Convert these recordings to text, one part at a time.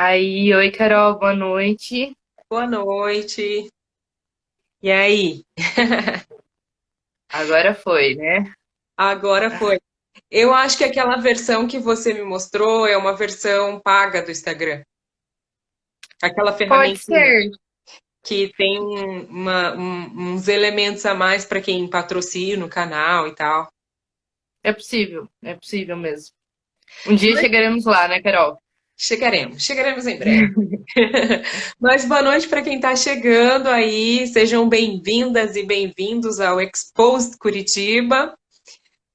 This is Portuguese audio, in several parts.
Aí, oi, Carol, boa noite. Boa noite. E aí? Agora foi, né? Agora foi. Eu acho que aquela versão que você me mostrou é uma versão paga do Instagram. Aquela Pode ferramentinha ser. que tem uns elementos a mais para quem patrocina o canal e tal. É possível mesmo. Um dia chegaremos lá, né, Carol? Chegaremos em breve. Mas boa noite para quem está chegando aí. Sejam bem-vindas e bem-vindos ao Exposed Curitiba.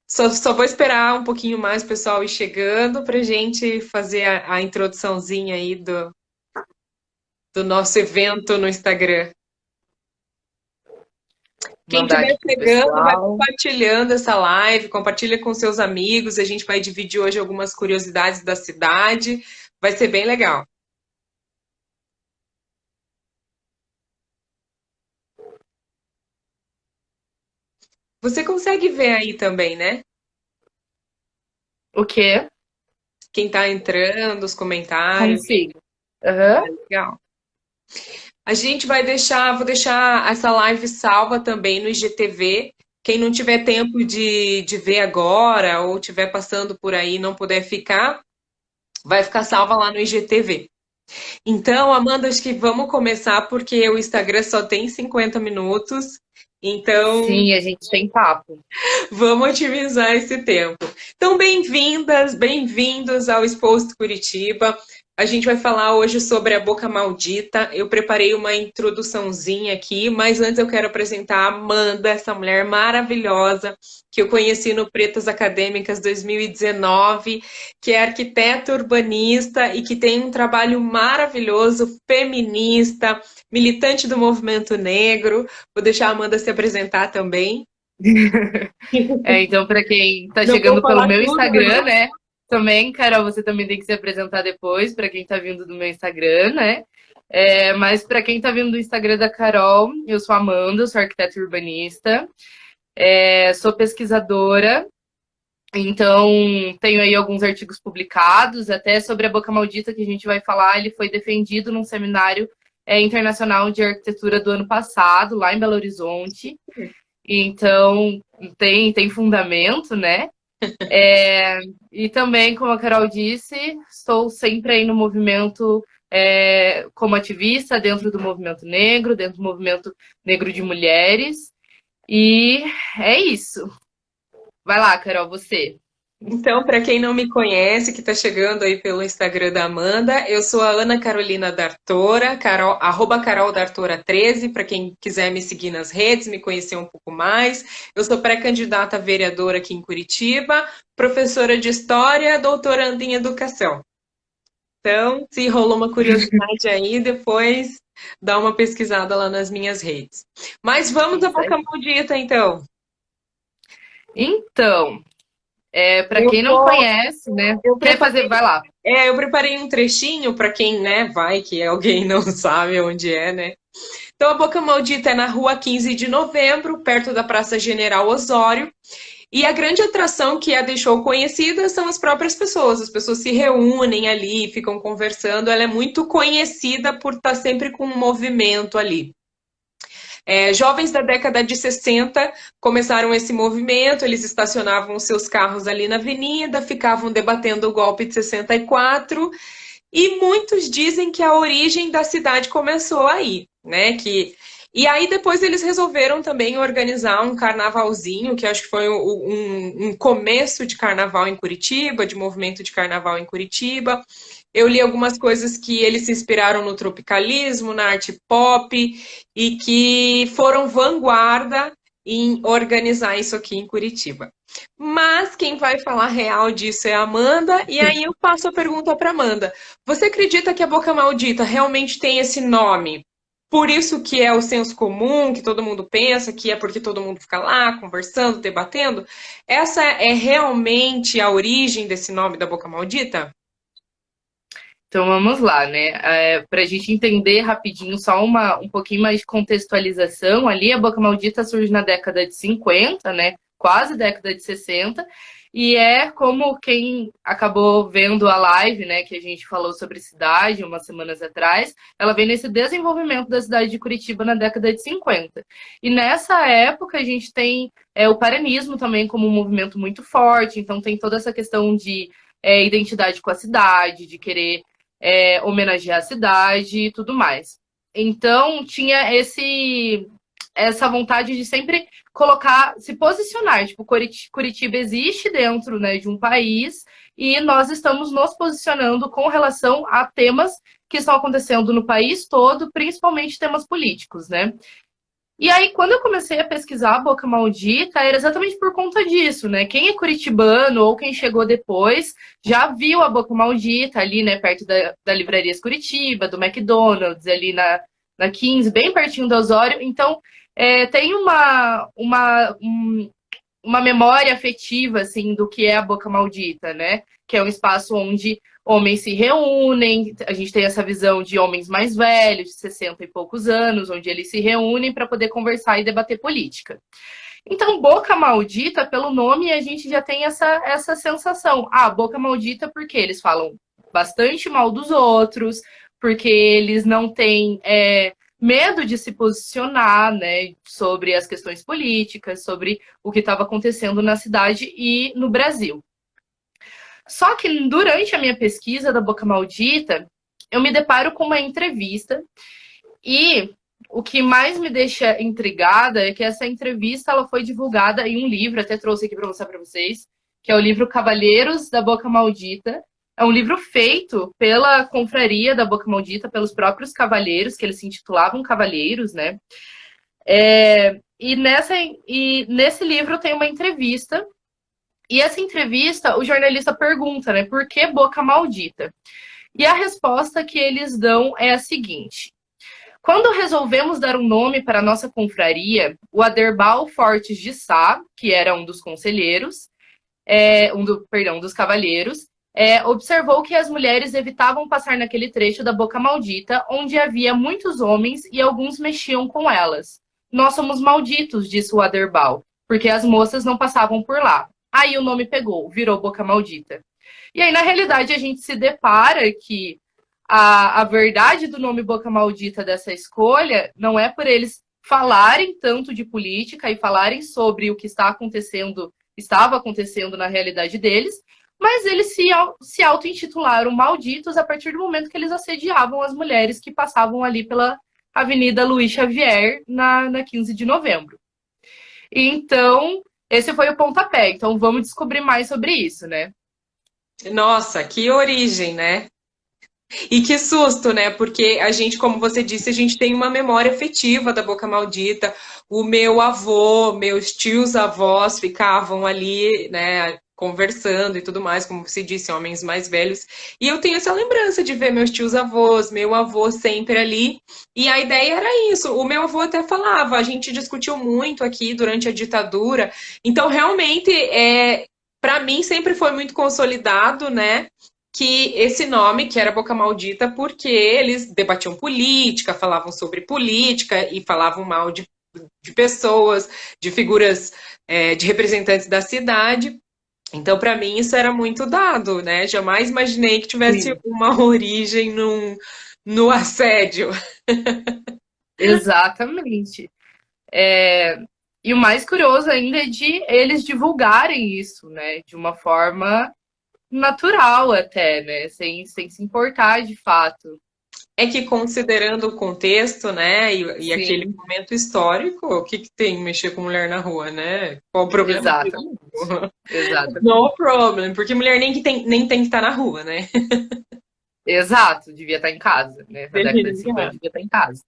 Só vou esperar um pouquinho mais o pessoal ir chegando para gente fazer a introduçãozinha aí do nosso evento no Instagram. Quem Mandar estiver aqui pro chegando, vai pessoal. compartilhando essa live, compartilha com seus amigos. A gente vai dividir hoje algumas curiosidades da cidade. Vai ser bem legal. Você consegue ver aí também, né? O quê? Quem está entrando, os comentários. Consigo. Aham. Legal. A gente vou deixar essa live salva também no IGTV. Quem não tiver tempo de ver agora ou tiver passando por aí e não puder ficar, vai ficar salva lá no IGTV. Então, Amanda, acho que vamos começar porque o Instagram só tem 50 minutos. Então, Sim, a gente tem papo. vamos otimizar esse tempo. Então, bem-vindas, bem-vindos ao Exposto Curitiba. A gente vai falar hoje sobre a Boca Maldita. Eu preparei uma introduçãozinha aqui, mas antes eu quero apresentar a Amanda, essa mulher maravilhosa que eu conheci no Pretas Acadêmicas 2019, que é arquiteta urbanista e que tem um trabalho maravilhoso, feminista, militante do movimento negro. Vou deixar a Amanda se apresentar também. Então, para quem tá Não vou chegando pelo falar meu tudo, Instagram, né? né? Também, Carol, você também tem que se apresentar depois, para quem tá vindo do meu Instagram, né? Mas para quem tá vindo do Instagram da Carol, eu sou a Amanda, eu sou arquiteta urbanista, sou pesquisadora. Então, tenho aí alguns artigos publicados, até sobre a Boca Maldita que a gente vai falar. Ele foi defendido num seminário internacional de arquitetura do ano passado, lá em Belo Horizonte. Então, tem fundamento, né? E também, como a Carol disse, estou sempre aí no movimento como ativista, dentro do movimento negro, dentro do movimento negro de mulheres. E é isso. Vai lá, Carol, você. Então, para quem não me conhece, que está chegando aí pelo Instagram da Amanda, eu sou a Ana Carolina D'Artora, Carol D'Artora 13, para quem quiser me seguir nas redes, me conhecer um pouco mais. Eu sou pré-candidata a vereadora aqui em Curitiba, professora de História, doutoranda em Educação. Então, se rolou uma curiosidade aí, depois dá uma pesquisada lá nas minhas redes. Mas vamos à Isso boca aí. maldita, então. Então, para Eu quem não vou, conhece, né? eu Quer fazer? preparei Vai lá. Eu preparei um trechinho para quem, né, vai que alguém não sabe onde é, né? Então, a Boca Maldita é na rua 15 de Novembro, perto da Praça General Osório. E a grande atração que a deixou conhecida são as próprias pessoas. As pessoas se reúnem ali, ficam conversando. Ela é muito conhecida por estar sempre com um movimento ali. Jovens da década de 60 começaram esse movimento, eles estacionavam seus carros ali na avenida, ficavam debatendo o golpe de 64 e muitos dizem que a origem da cidade começou aí, né? E aí depois eles resolveram também organizar um carnavalzinho, que acho que foi um começo de carnaval em Curitiba, de movimento de carnaval em Curitiba. Eu li algumas coisas que eles se inspiraram no tropicalismo, na arte pop, e que foram vanguarda em organizar isso aqui em Curitiba. Mas quem vai falar real disso é a Amanda, e aí eu passo a pergunta para Amanda. Você acredita que a Boca Maldita realmente tem esse nome? Por isso que é o senso comum, que todo mundo pensa que é porque todo mundo fica lá conversando, debatendo? Essa é realmente a origem desse nome da Boca Maldita? Então vamos lá, né? Para a gente entender rapidinho, só um pouquinho mais de contextualização ali, a Boca Maldita surge na década de 50, né? Quase década de 60, E é como quem acabou vendo a live, né, que a gente falou sobre cidade umas semanas atrás, ela vem nesse desenvolvimento da cidade de Curitiba na década de 50. E nessa época a gente tem o paranismo também como um movimento muito forte, então tem toda essa questão de identidade com a cidade, de querer homenagear a cidade e tudo mais. Então tinha essa vontade de sempre colocar, se posicionar. Tipo, Curitiba existe dentro, né, de um país e nós estamos nos posicionando com relação a temas que estão acontecendo no país todo, principalmente temas políticos, né? E aí, quando eu comecei a pesquisar a Boca Maldita, era exatamente por conta disso, né? Quem é curitibano ou quem chegou depois já viu a Boca Maldita ali, né? Perto da Livrarias Curitiba, do McDonald's, ali na 15, bem pertinho do Osório. Então, tem uma memória afetiva, assim, do que é a Boca Maldita, né? Que é um espaço onde homens se reúnem, a gente tem essa visão de homens mais velhos, de 60 e poucos anos, onde eles se reúnem para poder conversar e debater política. Então, Boca Maldita, pelo nome, a gente já tem essa sensação. Ah, Boca Maldita porque eles falam bastante mal dos outros, porque eles não têm medo de se posicionar, né, sobre as questões políticas, sobre o que estava acontecendo na cidade e no Brasil. Só que durante a minha pesquisa da Boca Maldita, eu me deparo com uma entrevista e o que mais me deixa intrigada é que essa entrevista ela foi divulgada em um livro, até trouxe aqui para mostrar para vocês, que é o livro Cavaleiros da Boca Maldita. É um livro feito pela confraria da Boca Maldita, pelos próprios cavaleiros, que eles se intitulavam cavaleiros, né? E nesse livro tem uma entrevista. E essa entrevista, o jornalista pergunta, né, por que Boca Maldita? E a resposta que eles dão é a seguinte: quando resolvemos dar um nome para a nossa confraria, o Aderbal Fortes de Sá, que era um dos conselheiros, dos cavalheiros, observou que as mulheres evitavam passar naquele trecho da Boca Maldita, onde havia muitos homens e alguns mexiam com elas. Nós somos malditos, disse o Aderbal, porque as moças não passavam por lá. Aí o nome pegou, virou Boca Maldita. E aí, na realidade, a gente se depara que a verdade do nome Boca Maldita dessa escolha não é por eles falarem tanto de política e falarem sobre o que estava acontecendo na realidade deles, mas eles se auto-intitularam malditos a partir do momento que eles assediavam as mulheres que passavam ali pela Avenida Luiz Xavier na 15 de novembro. Então, esse foi o pontapé. Então, vamos descobrir mais sobre isso, né? Nossa, que origem, né? E que susto, né? Porque a gente, como você disse, a gente tem uma memória afetiva da Boca Maldita. O meu avô, meus tios-avós ficavam ali, né, conversando e tudo mais, como você disse, homens mais velhos. E eu tenho essa lembrança de ver meus tios-avós, meu avô sempre ali. E a ideia era isso. O meu avô até falava, a gente discutiu muito aqui durante a ditadura. Então, realmente, para mim, sempre foi muito consolidado, né? Que esse nome, que era Boca Maldita, porque eles debatiam política, falavam sobre política e falavam mal de pessoas, de figuras, de representantes da cidade. Então, para mim, isso era muito dado, né? Jamais imaginei que tivesse Sim. uma origem no assédio. Exatamente. E o mais curioso ainda é de eles divulgarem isso, né? De uma forma natural até, né? Sem se importar de fato. É que considerando o contexto, né, e aquele Sim, momento histórico, o que tem mexer com mulher na rua, né? Qual o problema disso? exatamente. No problem, porque mulher nem tem que estar na rua, né? Exato, devia estar em casa, né? Na década de 50 Deveria. devia estar em casa.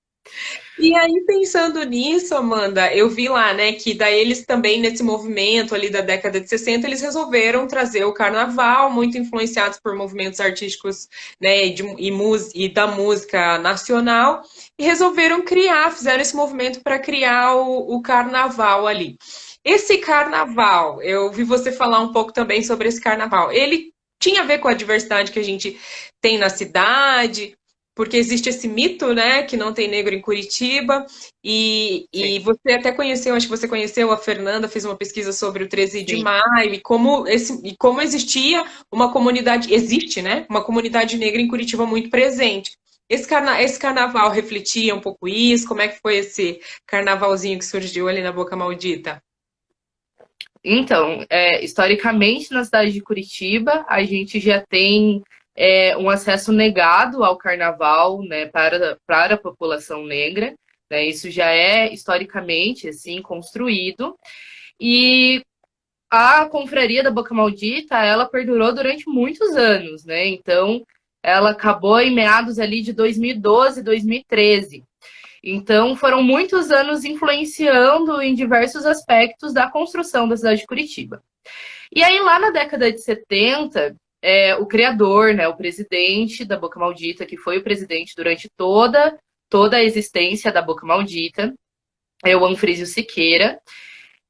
E aí, pensando nisso, Amanda, eu vi lá, né, que daí eles também, nesse movimento ali da década de 60, eles resolveram trazer o carnaval, muito influenciados por movimentos artísticos, né, e da música nacional, e resolveram fizeram esse movimento para criar o carnaval ali. Esse carnaval, eu vi você falar um pouco também sobre esse carnaval. Ele tinha a ver com a diversidade que a gente tem na cidade, porque existe esse mito, né, que não tem negro em Curitiba, e Sim, você até conheceu, acho que você conheceu a Fernanda, fez uma pesquisa sobre o 13 de sim. maio, e como existia uma comunidade, existe, né, uma comunidade negra em Curitiba muito presente. Esse carnaval refletia um pouco isso? Como é que foi esse carnavalzinho que surgiu ali na Boca Maldita? Então, historicamente, na cidade de Curitiba, a gente já tem um acesso negado ao carnaval, né, para a população negra. Né, isso já é historicamente assim construído. E a confraria da Boca Maldita, ela perdurou durante muitos anos, né? Então, ela acabou em meados ali de 2012, 2013. Então, foram muitos anos influenciando em diversos aspectos da construção da cidade de Curitiba. E aí, lá na década de 70, o criador, né, o presidente da Boca Maldita, que foi o presidente durante toda a existência da Boca Maldita, é o Anfrísio Siqueira.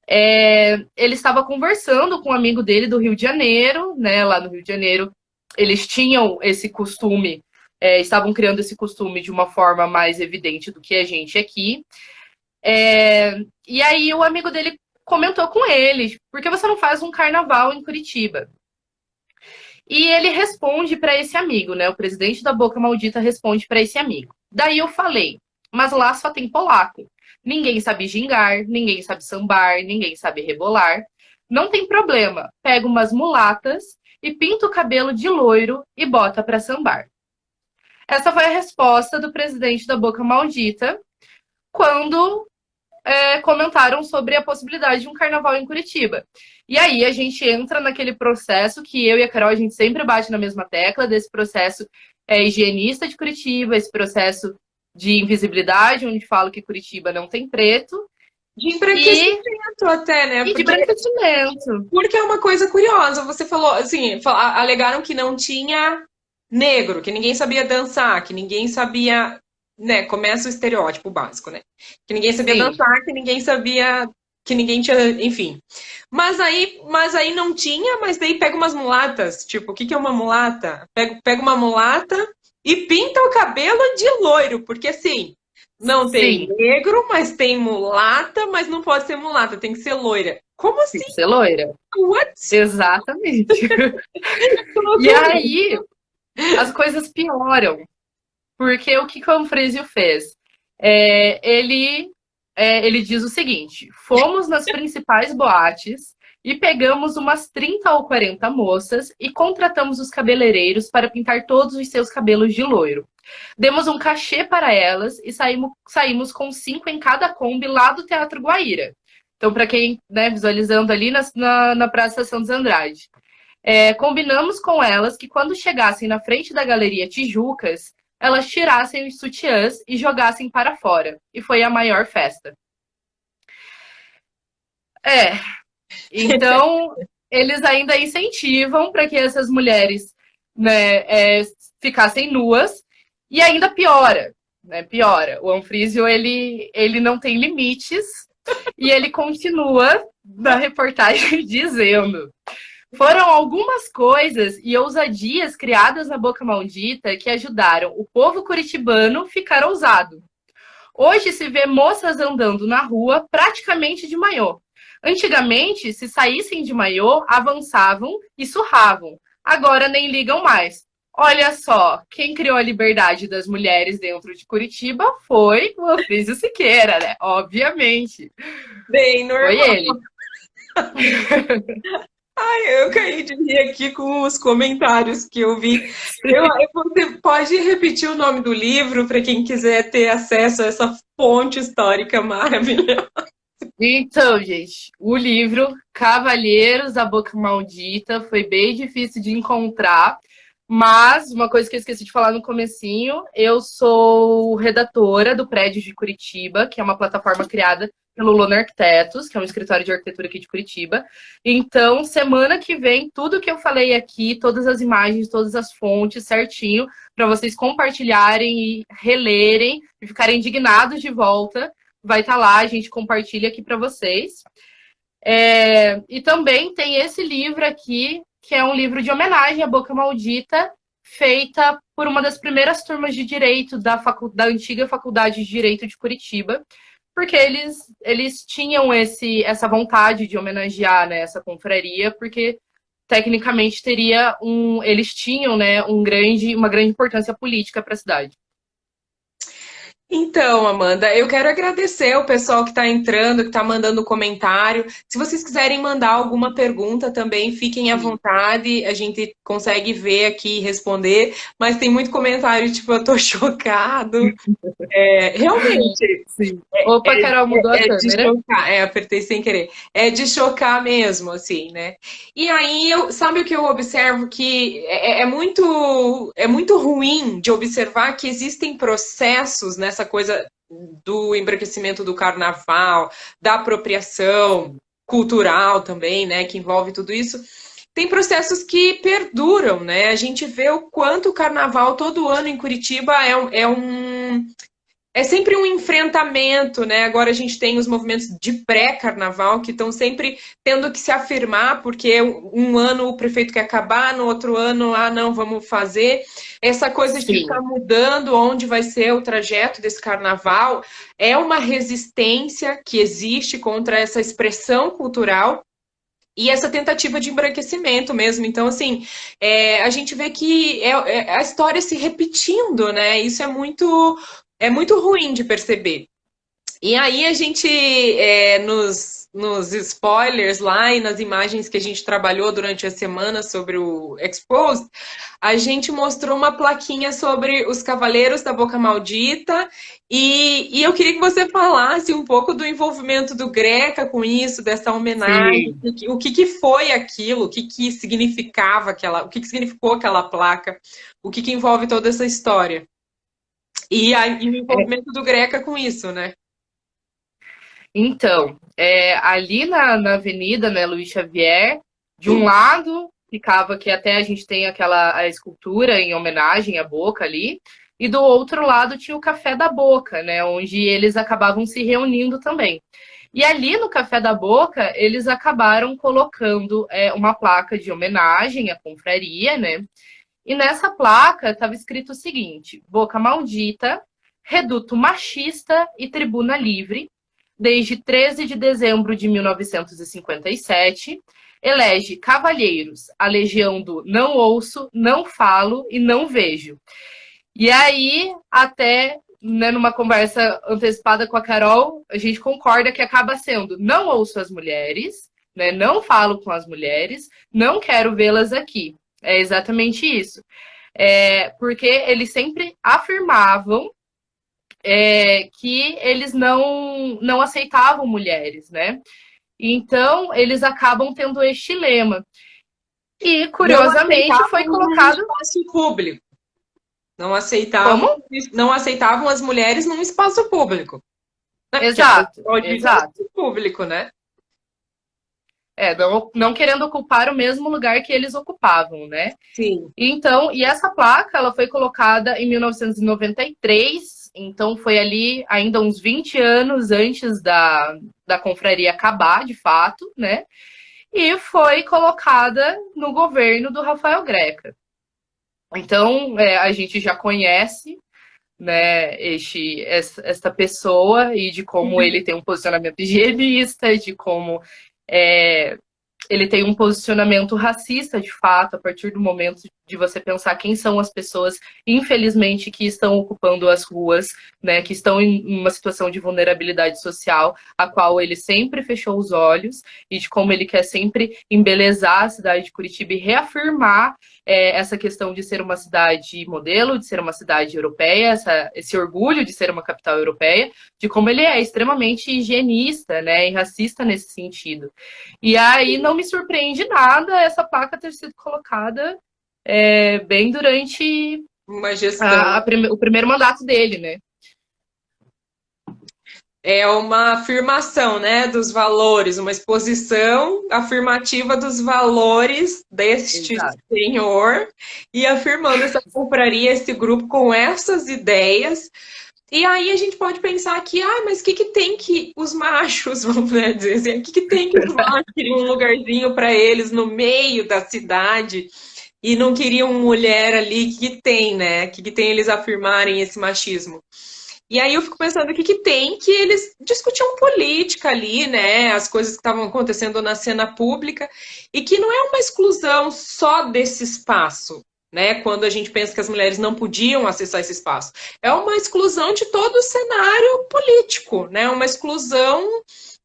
Ele estava conversando com um amigo dele do Rio de Janeiro, né? Lá no Rio de Janeiro, eles tinham esse costume, estavam criando esse costume de uma forma mais evidente do que a gente aqui. E aí o amigo dele comentou com ele, por que você não faz um carnaval em Curitiba? E ele responde para esse amigo, né? O presidente da Boca Maldita responde para esse amigo. Daí eu falei, mas lá só tem polaco. Ninguém sabe gingar, ninguém sabe sambar, ninguém sabe rebolar. Não tem problema. Pega umas mulatas e pinta o cabelo de loiro e bota para sambar. Essa foi a resposta do presidente da Boca Maldita quando comentaram sobre a possibilidade de um carnaval em Curitiba. E aí a gente entra naquele processo que eu e a Carol, a gente sempre bate na mesma tecla, desse processo higienista de Curitiba, esse processo de invisibilidade, onde falo que Curitiba não tem preto, De embranquecimento até, né? e de branquecimento. Porque é uma coisa curiosa. Você falou, assim, alegaram que não tinha negro, que ninguém sabia dançar, que ninguém sabia, né? Começa o estereótipo básico, né? Que ninguém sabia Sim, dançar, que ninguém sabia, que ninguém tinha, enfim. Mas aí não tinha, mas daí pega umas mulatas. Tipo, o que que é uma mulata? Pega uma mulata e pinta o cabelo de loiro, porque assim, não tem sim, negro, mas tem mulata, mas não pode ser mulata, tem que ser loira. Como tem assim? que ser loira. What? Exatamente. Que E loucura. aí as coisas pioram. Porque o que o Anfrésio fez? Ele diz o seguinte: fomos nas principais boates e pegamos umas 30 ou 40 moças e contratamos os cabeleireiros para pintar todos os seus cabelos de loiro. Demos um cachê para elas e saímos com 5 em cada Kombi lá do Teatro Guaíra. Então, para quem, né, visualizando ali na Praça Santos Andrade. Combinamos com elas que quando chegassem na frente da Galeria Tijucas, elas tirassem os sutiãs e jogassem para fora. E foi a maior festa. É, então eles ainda incentivam para que essas mulheres, né, ficassem nuas e ainda piora, né? Piora. O Anfrísio ele não tem limites e ele continua na reportagem dizendo: foram algumas coisas e ousadias criadas na Boca Maldita que ajudaram o povo curitibano a ficar ousado. Hoje se vê moças andando na rua praticamente de maiô. Antigamente, se saíssem de maiô, avançavam e surravam. Agora nem ligam mais. Olha só, quem criou a liberdade das mulheres dentro de Curitiba foi o Anfrísio Siqueira, né? Obviamente. Bem Foi normal. ele. Eu caí de rir aqui com os comentários que eu vi. Você pode repetir o nome do livro para quem quiser ter acesso a essa fonte histórica maravilhosa? Então, gente, o livro Cavalheiros da Boca Maldita foi bem difícil de encontrar, mas uma coisa que eu esqueci de falar no comecinho, eu sou redatora do Prédio de Curitiba, que é uma plataforma criada pelo Lona Arquitetos, que é um escritório de arquitetura aqui de Curitiba. Então, semana que vem, tudo que eu falei aqui, todas as imagens, todas as fontes, certinho, para vocês compartilharem e relerem e ficarem indignados de volta, vai estar lá, a gente compartilha aqui para vocês. E também tem esse livro aqui, que é um livro de homenagem à Boca Maldita, feita por uma das primeiras turmas de direito da antiga Faculdade de Direito de Curitiba, porque eles tinham essa vontade de homenagear, né, essa confraria, porque tecnicamente eles tinham, né, uma grande importância política para a cidade. Então, Amanda, eu quero agradecer o pessoal que está entrando, que está mandando comentário. Se vocês quiserem mandar alguma pergunta também, fiquem à Sim. vontade, a gente consegue ver aqui e responder. Mas tem muito comentário, tipo, eu tô chocado. Realmente, Sim. Opa, Carol, mudou a é de câmera. chocar, apertei sem querer. É de chocar mesmo, assim, né? E aí, sabe o que eu observo? Que é muito ruim de observar que existem processos nessa coisa do embranquecimento do carnaval, da apropriação Sim. cultural também, né? Que envolve tudo isso. Tem processos que perduram, né? A gente vê o quanto o carnaval todo ano em Curitiba é sempre um enfrentamento, né? Agora a gente tem os movimentos de pré-carnaval que estão sempre tendo que se afirmar, porque um ano o prefeito quer acabar, no outro ano, não, vamos fazer. Essa coisa de ficar Sim. mudando onde vai ser o trajeto desse carnaval é uma resistência que existe contra essa expressão cultural. E essa tentativa de embranquecimento mesmo. Então, assim, a gente vê que é a história se repetindo, né? Isso é muito ruim de perceber. E aí a gente, nos spoilers lá e nas imagens que a gente trabalhou durante a semana sobre o Exposed, a gente mostrou uma plaquinha sobre os Cavaleiros da Boca Maldita e eu queria que você falasse um pouco do envolvimento do Greca com isso, dessa homenagem, Sim. o que foi aquilo, o que significava o que significou aquela placa, o que envolve toda essa história. E o envolvimento do Greca com isso, né? Então, ali na avenida, né, Luiz Xavier, de um lado ficava que até a gente tem a escultura em homenagem à Boca ali, e do outro lado tinha o Café da Boca, né, onde eles acabavam se reunindo também. E ali no Café da Boca, eles acabaram colocando uma placa de homenagem à confraria, né? E nessa placa estava escrito o seguinte: Boca Maldita, reduto machista e tribuna livre, desde 13 de dezembro de 1957, elege cavalheiros, a legião do não ouço, não falo e não vejo. E aí, até né, numa conversa antecipada com a Carol, a gente concorda que acaba sendo não ouço as mulheres, né, não falo com as mulheres, não quero vê-las aqui. É exatamente isso. Porque eles sempre afirmavam que eles não aceitavam mulheres, né? Então, eles acabam tendo este lema. E, Não curiosamente, foi aceitavam no colocado. espaço público. Não aceitavam, Como? não aceitavam as mulheres num espaço público. Né? Porque Exato, é um exato. espaço público, né? Não querendo ocupar o mesmo lugar que eles ocupavam, né? Sim. Então, e essa placa, ela foi colocada em 1993, então foi ali ainda uns 20 anos antes da confraria acabar, de fato, né? E foi colocada no governo do Rafael Greca. Então, a gente já conhece, né, esta pessoa e de como ele tem um posicionamento higienista, de como ele tem um posicionamento racista, de fato, a partir do momento de você pensar quem são as pessoas, infelizmente, que estão ocupando as ruas, né, que estão em uma situação de vulnerabilidade social, a qual ele sempre fechou os olhos, e de como ele quer sempre embelezar a cidade de Curitiba e reafirmar essa questão de ser uma cidade modelo, de ser uma cidade europeia, esse orgulho de ser uma capital europeia, de como ele é extremamente higienista, né, e racista nesse sentido. E aí não me surpreende nada essa placa ter sido colocada bem durante Uma gestão. o primeiro mandato dele, né? É uma afirmação, né, dos valores, uma exposição afirmativa dos valores deste Exato. senhor e afirmando essa confraria, esse grupo com essas ideias. E aí a gente pode pensar que, mas o que tem que os machos, vamos dizer assim, o que tem que os machos queriam um lugarzinho para eles no meio da cidade? e não queriam mulher ali que tem, né? Que tem eles afirmarem esse machismo. E aí eu fico pensando o que que tem que eles discutiam política ali, né? As coisas que estavam acontecendo na cena pública e que não é uma exclusão só desse espaço, né? Quando a gente pensa que as mulheres não podiam acessar esse espaço, é uma exclusão de todo o cenário político, né? Uma exclusão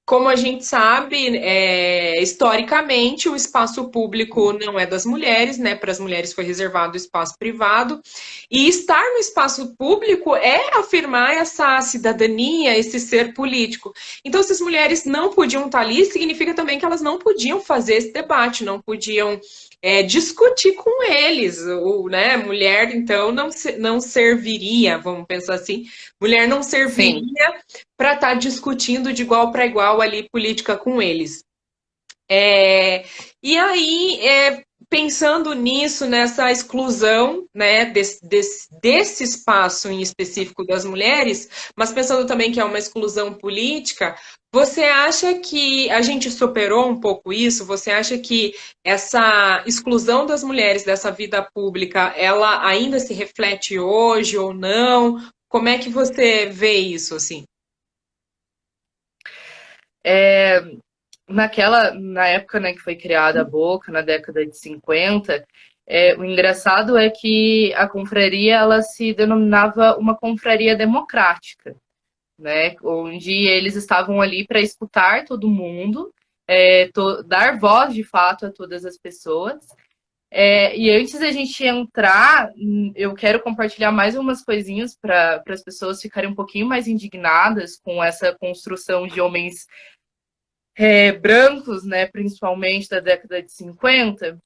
como a gente sabe, historicamente, o espaço público não é das mulheres, né? Para as mulheres foi reservado o espaço privado. E estar no espaço público é afirmar essa cidadania, esse ser político. Então, se as mulheres não podiam estar ali, significa também que elas não podiam fazer esse debate, não podiam discutir com eles. Né, mulher, então, não serviria, vamos pensar assim, mulher não Sim. serviria para estar discutindo de igual para igual ali política com eles. E aí, pensando nisso, nessa exclusão, né, desse espaço em específico das mulheres, mas pensando também que é uma exclusão política, você acha que a gente superou um pouco isso? Você acha que essa exclusão das mulheres dessa vida pública, ela ainda se reflete hoje ou não? Como é que você vê isso, assim? É, na época, né, que foi criada a Boca, na década de 50, o engraçado é que a confraria ela se denominava uma confraria democrática, né, onde eles estavam ali para escutar todo mundo, dar voz de fato a todas as pessoas. E antes da gente entrar, eu quero compartilhar mais umas coisinhas para as pessoas ficarem um pouquinho mais indignadas com essa construção de homens brancos, né, principalmente da década de 50.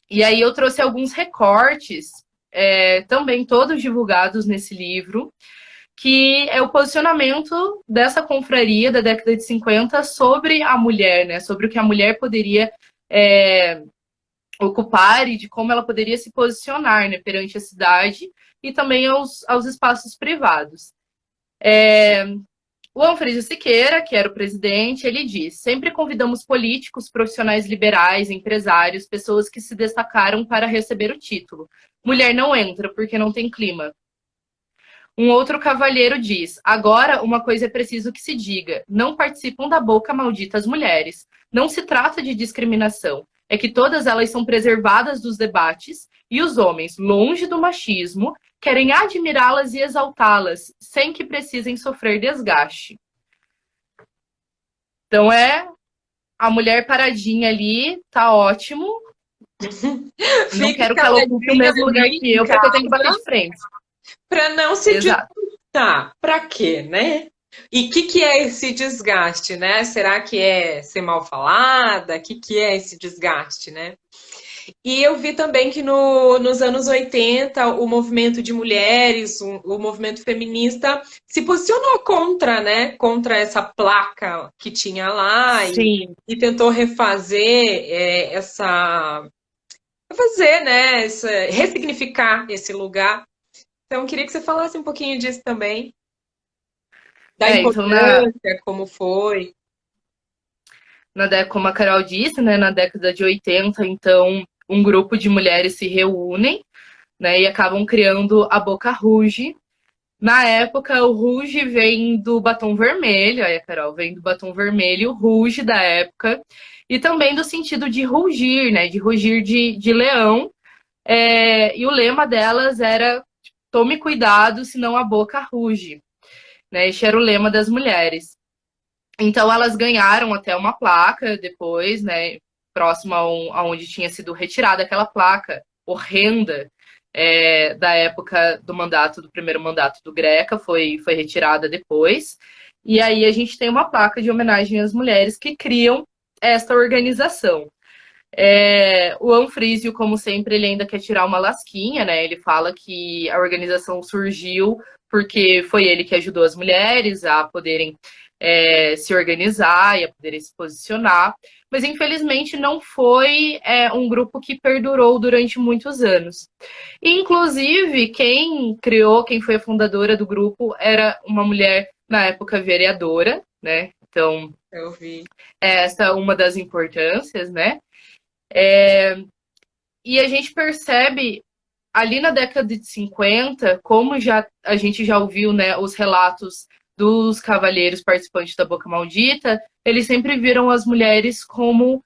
E aí eu trouxe alguns recortes, também todos divulgados nesse livro, que é o posicionamento dessa confraria da década de 50 sobre a mulher, né, sobre o que a mulher poderia ocupar e de como ela poderia se posicionar, né, perante a cidade e também aos espaços privados. O Anfrísio Siqueira, que era o presidente, ele diz: sempre convidamos políticos, profissionais liberais, empresários, pessoas que se destacaram para receber o título. Mulher não entra porque não tem clima. Um outro cavalheiro diz: agora uma coisa é preciso que se diga: não participam da boca maldita as mulheres. Não se trata de discriminação, é que todas elas são preservadas dos debates e os homens, longe do machismo, querem admirá-las e exaltá-las, sem que precisem sofrer desgaste. Então a mulher paradinha ali, tá ótimo. Não Fica quero que ela ocupe o mesmo lugar ali que em eu, porque eu tenho que bater casa de frente. para não se Exato. disputar. Para quê, né? E o que é esse desgaste, né? Será que é ser mal falada? O que é esse desgaste, né? E eu vi também que nos anos 80 o movimento de mulheres, o movimento feminista, se posicionou contra, né? Contra essa placa que tinha lá Sim. e tentou refazer fazer, né? Ressignificar esse lugar. Então, eu queria que você falasse um pouquinho disso também, da Então importância, como foi. como a Carol disse, né, na década de 80, então, um grupo de mulheres se reúnem, né, e acabam criando a Boca Rouge. Na época, o rouge vem do batom vermelho, aí a Carol vem do batom vermelho, o rouge da época, e também do sentido de rugir, né, de rugir de leão. E o lema delas era: tome cuidado, senão a boca ruge. Né, esse era o lema das mulheres. Então elas ganharam até uma placa depois, né, próximo aonde tinha sido retirada aquela placa horrenda da época do primeiro mandato do Greca, foi retirada depois. E aí a gente tem uma placa de homenagem às mulheres que criam esta organização. O Anfrísio, como sempre, ele ainda quer tirar uma lasquinha, né? Ele fala que a organização surgiu porque foi ele que ajudou as mulheres a poderem se organizar e a poderem se posicionar, mas infelizmente não foi um grupo que perdurou durante muitos anos. E, inclusive, quem foi a fundadora do grupo era uma mulher, na época, vereadora, né? Então, Eu vi. essa é uma das importâncias, né? E a gente percebe ali na década de 50, como já a gente já ouviu, né, os relatos dos cavalheiros participantes da Boca Maldita, eles sempre viram as mulheres como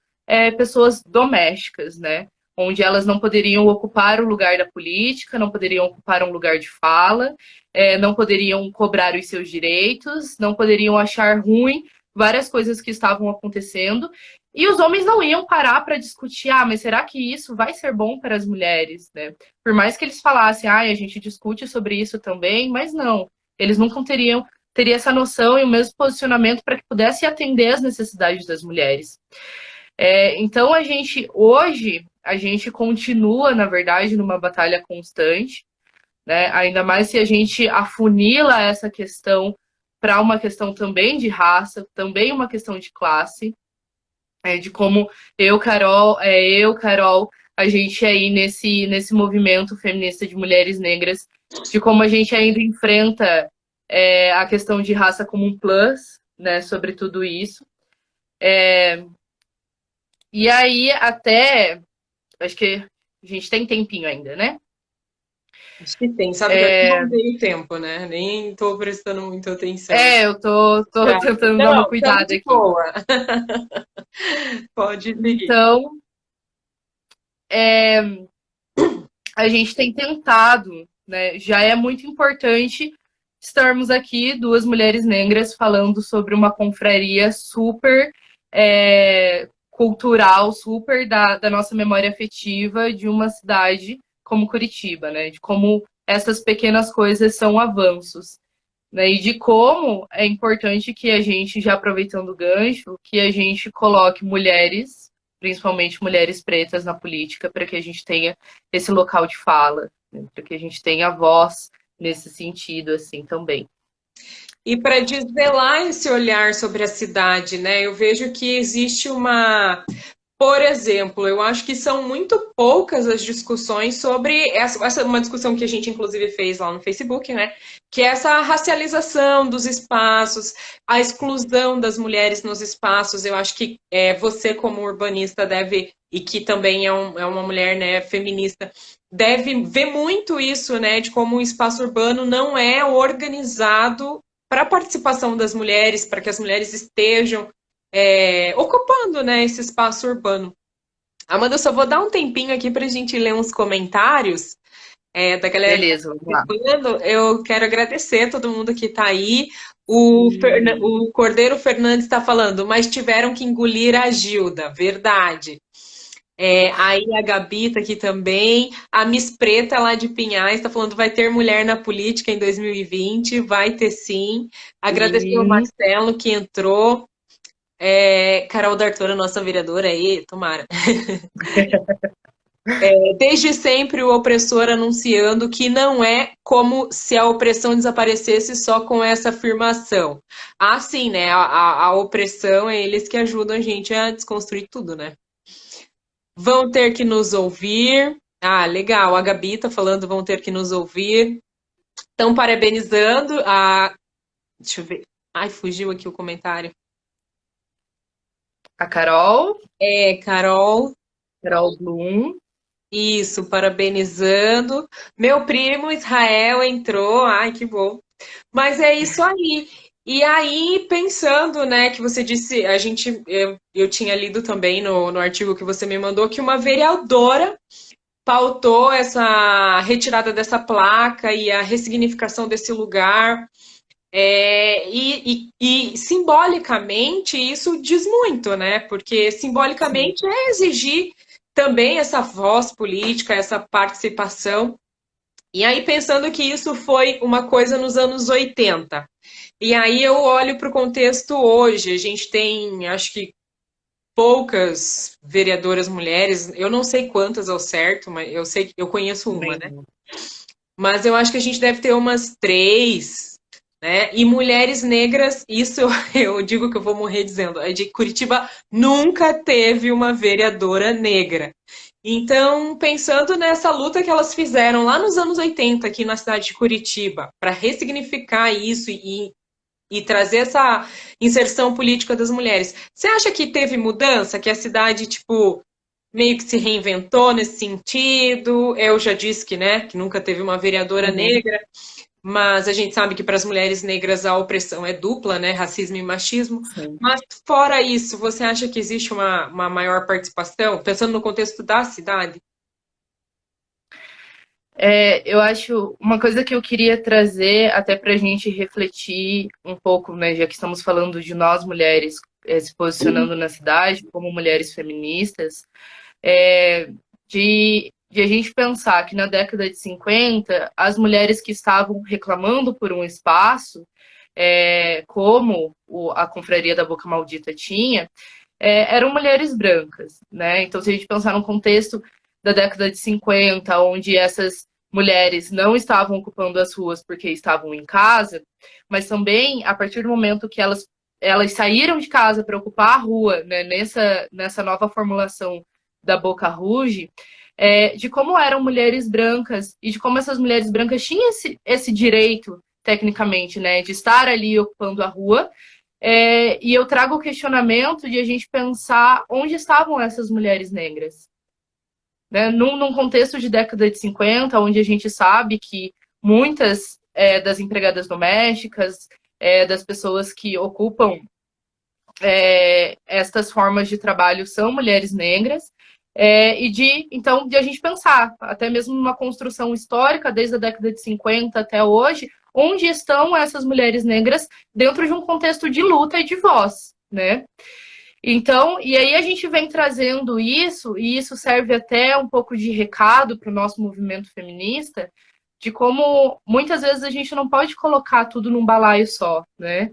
pessoas domésticas, né? Onde elas não poderiam ocupar o lugar da política, não poderiam ocupar um lugar de fala, não poderiam cobrar os seus direitos, não poderiam achar ruim várias coisas que estavam acontecendo. E os homens não iam parar para discutir, mas será que isso vai ser bom para as mulheres, né? Por mais que eles falassem, a gente discute sobre isso também, mas não. Eles nunca teria essa noção e o mesmo posicionamento para que pudesse atender às necessidades das mulheres. Então hoje a gente continua, na verdade, numa batalha constante, né? Ainda mais se a gente afunila essa questão para uma questão também de raça, também uma questão de classe, de como Carol, a gente aí nesse movimento feminista de mulheres negras, de como a gente ainda enfrenta a questão de raça como um plus, né, sobre tudo isso. E aí, acho que a gente tem tempinho ainda, né? Acho que tem, sabe que eu não dei tempo, né? Nem tô prestando muita atenção. Eu tô Tá. tentando dar uma Não, estamos cuidada de aqui. boa. Pode seguir. Então, a gente tem tentado, né? Já é muito importante estarmos aqui, duas mulheres negras, falando sobre uma confraria super cultural, super da nossa memória afetiva de uma cidade como Curitiba, né? De como essas pequenas coisas são avanços. Né, e de como é importante que a gente, já aproveitando o gancho, que a gente coloque mulheres, principalmente mulheres pretas, na política, para que a gente tenha esse local de fala, né, para que a gente tenha voz nesse sentido, assim, também. E para desvelar esse olhar sobre a cidade, né? Eu vejo que existe uma. Por exemplo, eu acho que são muito poucas as discussões sobre essa uma discussão que a gente inclusive fez lá no Facebook, né? Que é essa racialização dos espaços, a exclusão das mulheres nos espaços. Eu acho que você, como urbanista, deve, e que também é uma mulher, né, feminista, deve ver muito isso, né? De como o espaço urbano não é organizado para a participação das mulheres, para que as mulheres estejam ocupando, né, esse espaço urbano. Amanda, eu só vou dar um tempinho aqui para a gente ler uns comentários da galera que Beleza, vamos está lá. participando. Eu quero agradecer a todo mundo que está aí. Sim. O Cordeiro Fernandes está falando, mas tiveram que engolir a Gilda, verdade. Aí a Gabi tá aqui também. A Miss Preta lá de Pinhais está falando vai ter mulher na política em 2020. Vai ter sim. Agradecer ao Sim. Marcelo que entrou. Carol D'Artora, nossa vereadora aí, tomara. Desde sempre o opressor anunciando que não é como se a opressão desaparecesse só com essa afirmação. Ah, sim, né? A opressão é eles que ajudam a gente a desconstruir tudo, né? Vão ter que nos ouvir. Ah, legal. A Gabi tá falando vão ter que nos ouvir. Estão parabenizando a. Deixa eu ver. Ai, fugiu aqui o comentário. A Carol, Carol. Carol Bloom. Isso, parabenizando. Meu primo Israel entrou. Ai, que bom. Mas é isso aí. E aí, pensando, né, que você disse, eu tinha lido também no artigo que você me mandou que uma vereadora pautou essa retirada dessa placa e a ressignificação desse lugar. E simbolicamente isso diz muito, né? Porque Sim. simbolicamente é exigir também essa voz política, essa participação. E aí, pensando que isso foi uma coisa nos anos 80. E aí eu olho para o contexto hoje. A gente tem, acho que, poucas vereadoras mulheres. Eu não sei quantas ao certo, mas eu sei que eu conheço uma, Também né? não. Mas eu acho que a gente deve ter umas três, né? E mulheres negras, isso eu digo que eu vou morrer dizendo, é de Curitiba nunca teve uma vereadora negra. Então, pensando nessa luta que elas fizeram lá nos anos 80 aqui na cidade de Curitiba, para ressignificar isso e trazer essa inserção política das mulheres, você acha que teve mudança? Que a cidade, tipo, meio que se reinventou nesse sentido. Eu já disse que, né, que nunca teve uma vereadora Uhum. negra, mas a gente sabe que para as mulheres negras a opressão é dupla, né, racismo e machismo. Sim. Mas fora isso, você acha que existe uma maior participação, pensando no contexto da cidade? Eu acho uma coisa que eu queria trazer até para a gente refletir um pouco, né, já que estamos falando de nós mulheres se posicionando na cidade como mulheres feministas, é, de a gente pensar que na década de 50 as mulheres que estavam reclamando por um espaço, como a Confraria da Boca Maldita tinha, eram mulheres brancas, né? Então, se a gente pensar num contexto da década de 50, onde essas mulheres não estavam ocupando as ruas porque estavam em casa, mas também a partir do momento que elas saíram de casa para ocupar a rua, né, nessa nova formulação da Boca Rouge, de como eram mulheres brancas e de como essas mulheres brancas tinham esse direito, tecnicamente, né, de estar ali ocupando a rua. E eu trago o questionamento de a gente pensar onde estavam essas mulheres negras. Né? Num contexto de década de 50, onde a gente sabe que muitas das empregadas domésticas, das pessoas que ocupam estas formas de trabalho são mulheres negras, então, de a gente pensar, até mesmo numa construção histórica, desde a década de 50 até hoje, onde estão essas mulheres negras dentro de um contexto de luta e de voz, né? Então, e aí a gente vem trazendo isso, e isso serve até um pouco de recado para o nosso movimento feminista, de como muitas vezes a gente não pode colocar tudo num balaio só, né?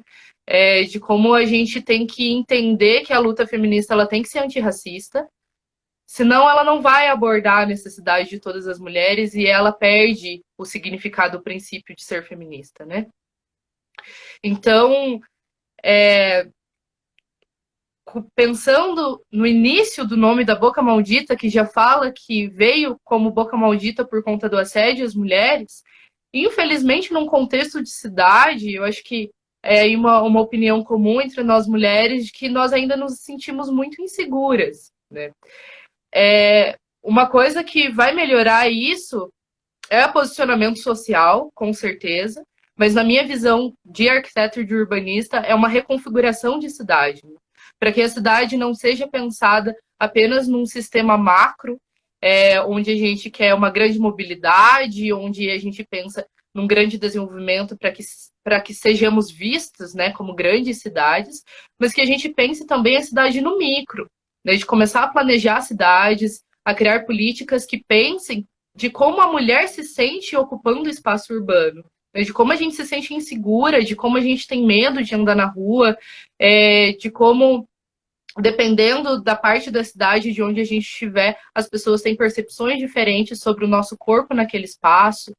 De como a gente tem que entender que a luta feminista ela tem que ser antirracista, senão ela não vai abordar a necessidade de todas as mulheres e ela perde o significado, o princípio de ser feminista, né? Então, pensando no início do nome da Boca Maldita, que já fala que veio como Boca Maldita por conta do assédio às mulheres, infelizmente, num contexto de cidade, eu acho que uma opinião comum entre nós mulheres de que nós ainda nos sentimos muito inseguras, né? Uma coisa que vai melhorar isso é o posicionamento social, com certeza, mas na minha visão de arquiteto e de urbanista, é uma reconfiguração de cidade, né? Para que a cidade não seja pensada apenas num sistema macro, onde a gente quer uma grande mobilidade, onde a gente pensa num grande desenvolvimento para que sejamos vistas, né, como grandes cidades, mas que a gente pense também a cidade no micro, né, de começar a planejar cidades, a criar políticas que pensem de como a mulher se sente ocupando o espaço urbano, né, de como a gente se sente insegura, de como a gente tem medo de andar na rua, de como, dependendo da parte da cidade de onde a gente estiver, as pessoas têm percepções diferentes sobre o nosso corpo naquele espaço,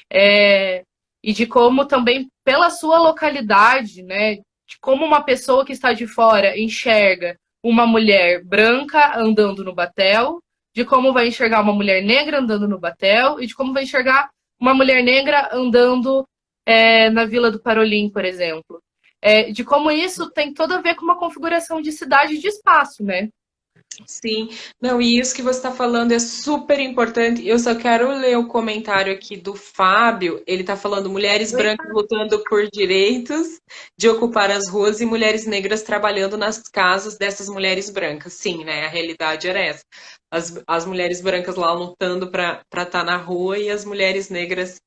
e de como também, pela sua localidade, né, de como uma pessoa que está de fora enxerga uma mulher branca andando no batel, de como vai enxergar uma mulher negra andando no batel, e de como vai enxergar uma mulher negra andando na Vila do Parolim, por exemplo. De como isso tem tudo a ver com uma configuração de cidade e de espaço, né? Sim, não, e isso que você está falando é super importante. Eu só quero ler o comentário aqui do Fábio. Ele está falando mulheres Oi, brancas lutando por direitos de ocupar as ruas e mulheres negras trabalhando nas casas dessas mulheres brancas. Sim, né? A realidade era essa. As mulheres brancas lá lutando para estar na rua e as mulheres negras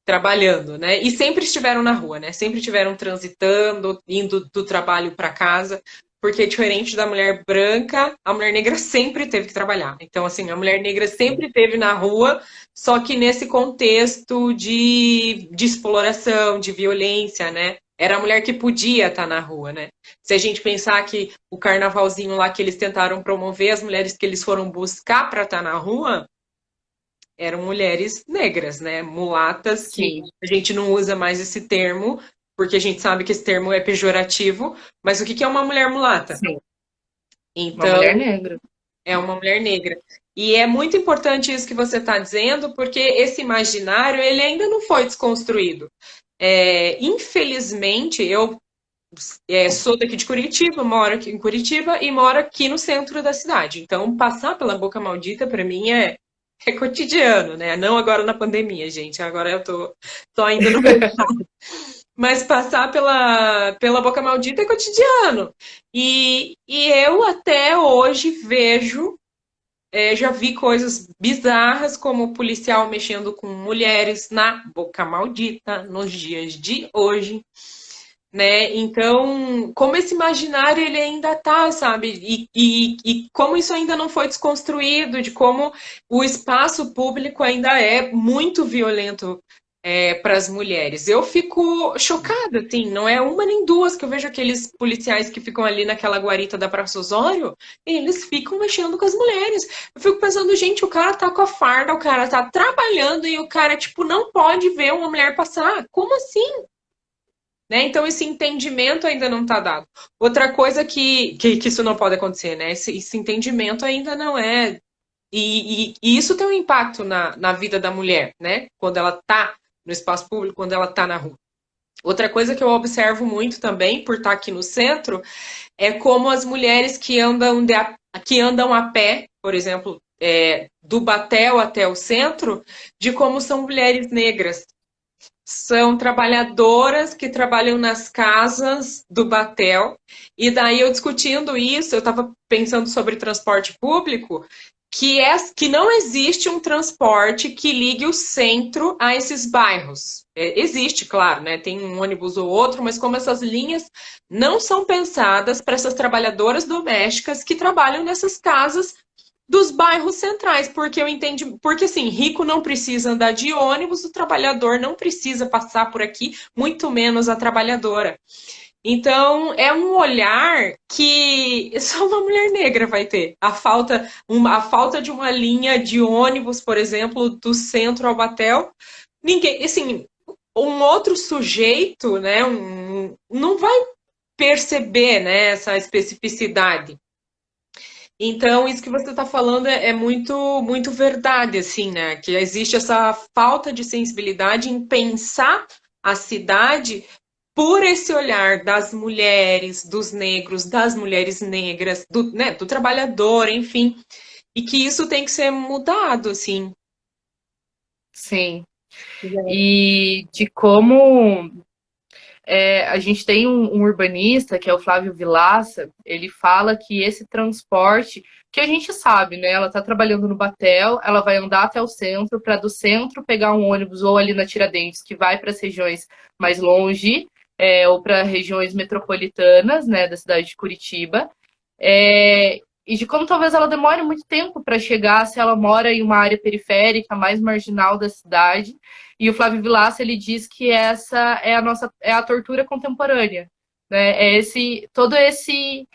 trabalhando, né? E sempre estiveram na rua, né? Sempre estiveram transitando, indo do trabalho para casa, porque diferente da mulher branca, a mulher negra sempre teve que trabalhar. Então, assim, a mulher negra sempre esteve na rua, só que nesse contexto de exploração, de violência, né? Era a mulher que podia estar na rua, né? Se a gente pensar que o carnavalzinho lá que eles tentaram promover, as mulheres que eles foram buscar para estar na rua, eram mulheres negras, né? Mulatas, que Sim, a gente não usa mais esse termo, porque a gente sabe que esse termo é pejorativo, mas o que é uma mulher mulata? sim. Uma mulher Então, negra. é uma mulher negra. E é muito importante isso que você está dizendo, porque esse imaginário ele ainda não foi desconstruído. Infelizmente, eu sou daqui de Curitiba, moro aqui em Curitiba e moro aqui no centro da cidade. Então, passar pela Boca Maldita, para mim, é cotidiano, né? Não agora na pandemia, gente. Agora eu tô ainda no mercado. Mas passar pela Boca Maldita é cotidiano. E eu até hoje vejo, já vi coisas bizarras, como o policial mexendo com mulheres na Boca Maldita nos dias de hoje, né? Então, como esse imaginário ele ainda tá, sabe? E como isso ainda não foi desconstruído, de como o espaço público ainda é muito violento para as mulheres. Eu fico chocada, assim, não é uma nem duas que eu vejo aqueles policiais que ficam ali naquela guarita da Praça Osório, eles ficam mexendo com as mulheres. Eu fico pensando, gente, o cara tá com a farda, o cara tá trabalhando e o cara, tipo, não pode ver uma mulher passar. Como assim? Né? Então, esse entendimento ainda não está dado. Outra coisa que isso não pode acontecer, né? Esse entendimento ainda não é. E isso tem um impacto na vida da mulher, né? Quando ela está no espaço público, quando ela está na rua. Outra coisa que eu observo muito também, por estar aqui no centro, é como as mulheres que andam a pé, por exemplo, do Batel até o centro, de como são mulheres negras. São trabalhadoras que trabalham nas casas do Batel. E daí eu discutindo isso, eu estava pensando sobre transporte público, que não existe um transporte que ligue o centro a esses bairros. Existe, claro, né? Tem um ônibus ou outro, mas como essas linhas não são pensadas para essas trabalhadoras domésticas que trabalham nessas casas dos bairros centrais, porque eu entendi, porque assim, rico não precisa andar de ônibus, o trabalhador não precisa passar por aqui, muito menos a trabalhadora. Então, é um olhar que só uma mulher negra vai ter. A falta de uma linha de ônibus, por exemplo, do centro ao Batel, ninguém, assim, um outro sujeito, né, não vai perceber, né, essa especificidade. Então, isso que você está falando é muito, muito verdade, assim, né? Que existe essa falta de sensibilidade em pensar a cidade por esse olhar das mulheres, dos negros, das mulheres negras, do trabalhador, enfim, e que isso tem que ser mudado, assim. Sim. E de como a gente tem um urbanista, que é o Flávio Vilaça, ele fala que esse transporte, que a gente sabe, né? Ela está trabalhando no Batel, ela vai andar até o centro, para do centro pegar um ônibus ou ali na Tiradentes, que vai para as regiões mais longe, ou para regiões metropolitanas, né, da cidade de Curitiba. E de como talvez ela demore muito tempo para chegar, se ela mora em uma área periférica, mais marginal da cidade. E o Flávio Vilaça, ele diz que essa é a tortura contemporânea, né? Todo esse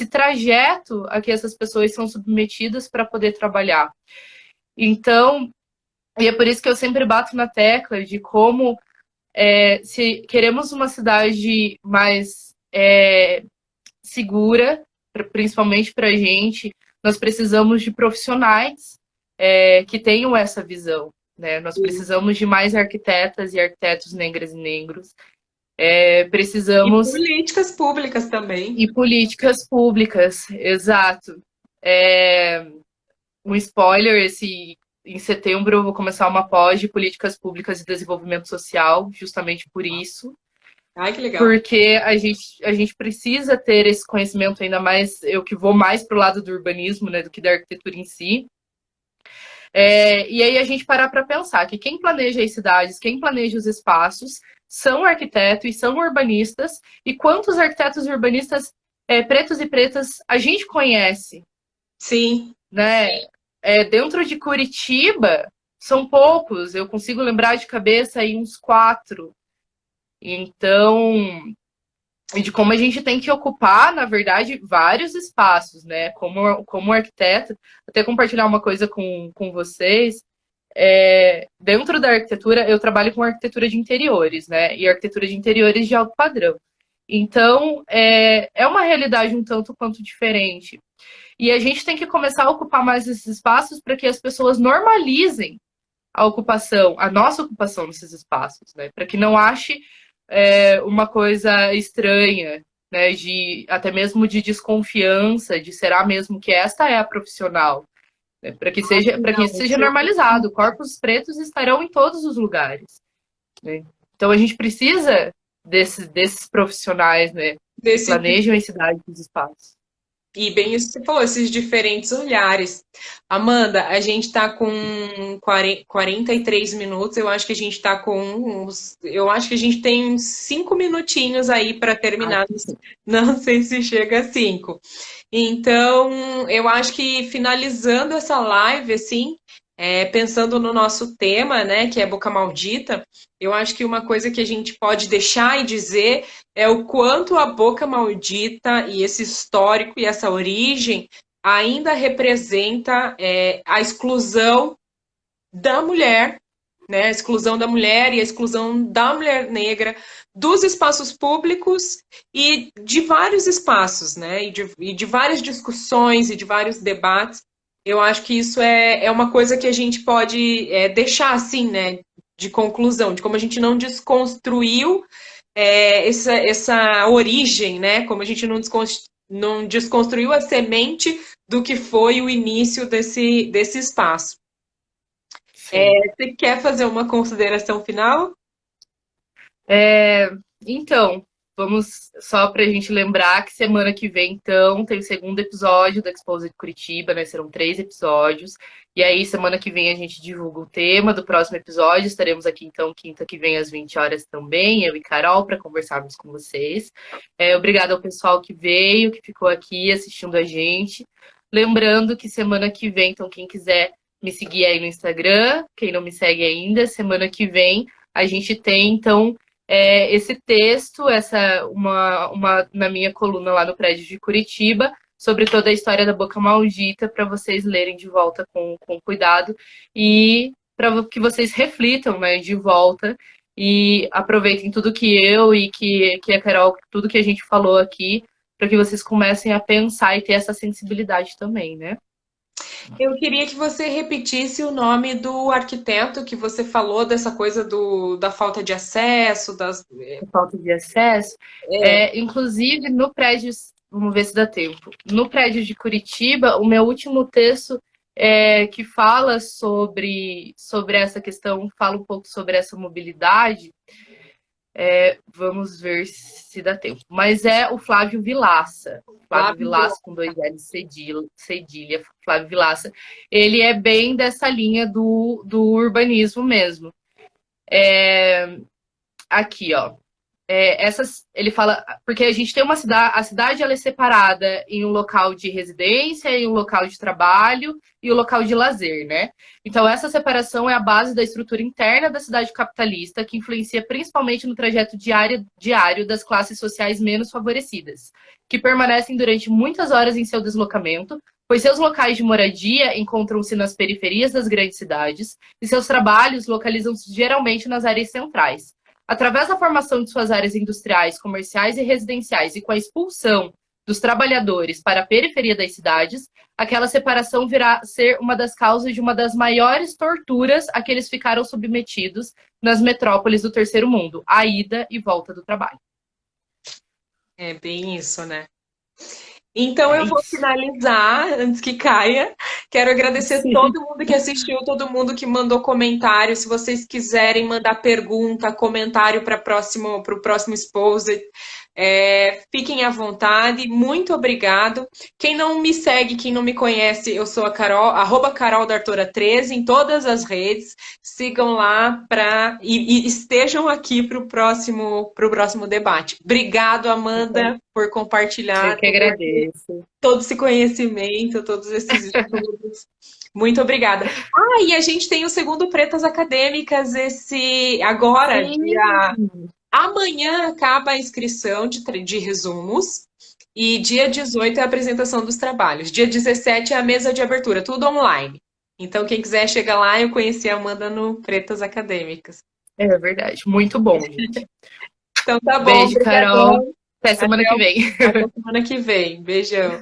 trajeto a que essas pessoas são submetidas para poder trabalhar. Então, e é por isso que eu sempre bato na tecla de como se queremos uma cidade mais segura, principalmente para a gente, nós precisamos de profissionais que tenham essa visão. Né? Nós precisamos de mais arquitetas e arquitetos negras e negros. Precisamos. E políticas públicas também. E políticas públicas, exato. Um spoiler: em setembro eu vou começar uma pós de políticas públicas e desenvolvimento social, justamente por isso. Ai, que legal. Porque a gente precisa ter esse conhecimento, ainda mais eu que vou mais para o lado do urbanismo, né, do que da arquitetura em si. E aí a gente parar para pensar que quem planeja as cidades, quem planeja os espaços, são arquitetos e são urbanistas, e quantos arquitetos e urbanistas pretos e pretas a gente conhece? Sim. Né? Dentro de Curitiba, são poucos, eu consigo lembrar de cabeça aí uns 4. Então, de como a gente tem que ocupar, na verdade, vários espaços, né? Como arquiteto, até compartilhar uma coisa com vocês. Dentro da arquitetura, eu trabalho com arquitetura de interiores, né? E arquitetura de interiores de alto padrão. Então, é uma realidade um tanto quanto diferente. E a gente tem que começar a ocupar mais esses espaços para que as pessoas normalizem a nossa ocupação nesses espaços, né? Para que não ache uma coisa estranha né, até mesmo de desconfiança, de será mesmo que esta é a profissional, né, para que isso seja normalizado. Corpos pretos estarão em todos os lugares, né? Então a gente precisa desses profissionais, né, que planejam as cidades e os espaços. E bem isso que você falou, esses diferentes olhares. Amanda, a gente está com 43 minutos, eu acho que a gente está com eu acho que a gente tem 5 minutinhos aí para terminar. Não sei se chega a 5. Então, eu acho que finalizando essa live, assim, pensando no nosso tema, né, que é Boca Maldita, eu acho que uma coisa que a gente pode deixar e dizer é o quanto a Boca Maldita e esse histórico e essa origem ainda representa a exclusão da mulher, né, a exclusão da mulher e a exclusão da mulher negra dos espaços públicos e de vários espaços, né, e de várias discussões e de vários debates. Eu acho que isso é uma coisa que a gente pode deixar assim, né, de conclusão, de como a gente não desconstruiu essa origem, né, como a gente não desconstruiu a semente do que foi o início desse espaço. Você quer fazer uma consideração final? Então, vamos só para a gente lembrar que semana que vem, então, tem o segundo episódio da Exposed Curitiba, né? Serão 3 episódios. E aí, semana que vem, a gente divulga o tema do próximo episódio. Estaremos aqui, então, quinta que vem, às 20 horas também, eu e Carol, para conversarmos com vocês. Obrigada ao pessoal que veio, que ficou aqui assistindo a gente. Lembrando que semana que vem, então, quem quiser me seguir aí no Instagram, quem não me segue ainda, semana que vem, a gente tem, então, esse texto, na minha coluna lá no prédio de Curitiba, sobre toda a história da Boca Maldita, para vocês lerem de volta com cuidado e para que vocês reflitam, né, de volta e aproveitem tudo que eu e que a Carol, tudo que a gente falou aqui, para que vocês comecem a pensar e ter essa sensibilidade também, né? Eu queria que você repetisse o nome do arquiteto que você falou dessa coisa da falta de acesso, falta de acesso. Inclusive, no prédio, vamos ver se dá tempo. No prédio de Curitiba, o meu último texto que fala sobre essa questão, fala um pouco sobre essa mobilidade. Vamos ver se dá tempo. Mas é o Flávio Vilaça. Flávio Vilaça com 2 L cedilha. Flávio Vilaça. Ele é bem dessa linha do urbanismo mesmo. Aqui, ó. Ele fala, porque a gente tem a cidade ela é separada em um local de residência, em um local de trabalho e um local de lazer, né? Então essa separação é a base da estrutura interna da cidade capitalista, que influencia principalmente no trajeto diário das classes sociais menos favorecidas, que permanecem durante muitas horas em seu deslocamento, pois seus locais de moradia encontram-se nas periferias das grandes cidades e seus trabalhos localizam-se geralmente nas áreas centrais. Através da formação de suas áreas industriais, comerciais e residenciais e com a expulsão dos trabalhadores para a periferia das cidades, aquela separação virá ser uma das causas de uma das maiores torturas a que eles ficaram submetidos nas metrópoles do terceiro mundo, a ida e volta do trabalho. É bem isso, né? Então eu vou finalizar antes que caia. Quero agradecer todo mundo que assistiu, todo mundo que mandou comentário. Se vocês quiserem mandar pergunta, comentário para o próximo Exposed, fiquem à vontade. Muito obrigado. Quem não me segue, quem não me conhece, eu sou a Carol, @CarolDartora13 em todas as redes. Sigam lá e estejam aqui para o próximo debate. Obrigado, Amanda, por compartilhar. Eu que agradeço. Todo esse conhecimento, todos esses estudos. Muito obrigada. E a gente tem o segundo Pretas Acadêmicas agora, amanhã acaba a inscrição de resumos e dia 18 é a apresentação dos trabalhos. Dia 17 é a mesa de abertura, tudo online. Então, quem quiser, chega lá. Eu conheci a Amanda no Pretas Acadêmicas. É verdade. Muito bom, gente. Então, tá bom. Beijo, Carol. Até semana que vem. Até semana que vem. Beijão.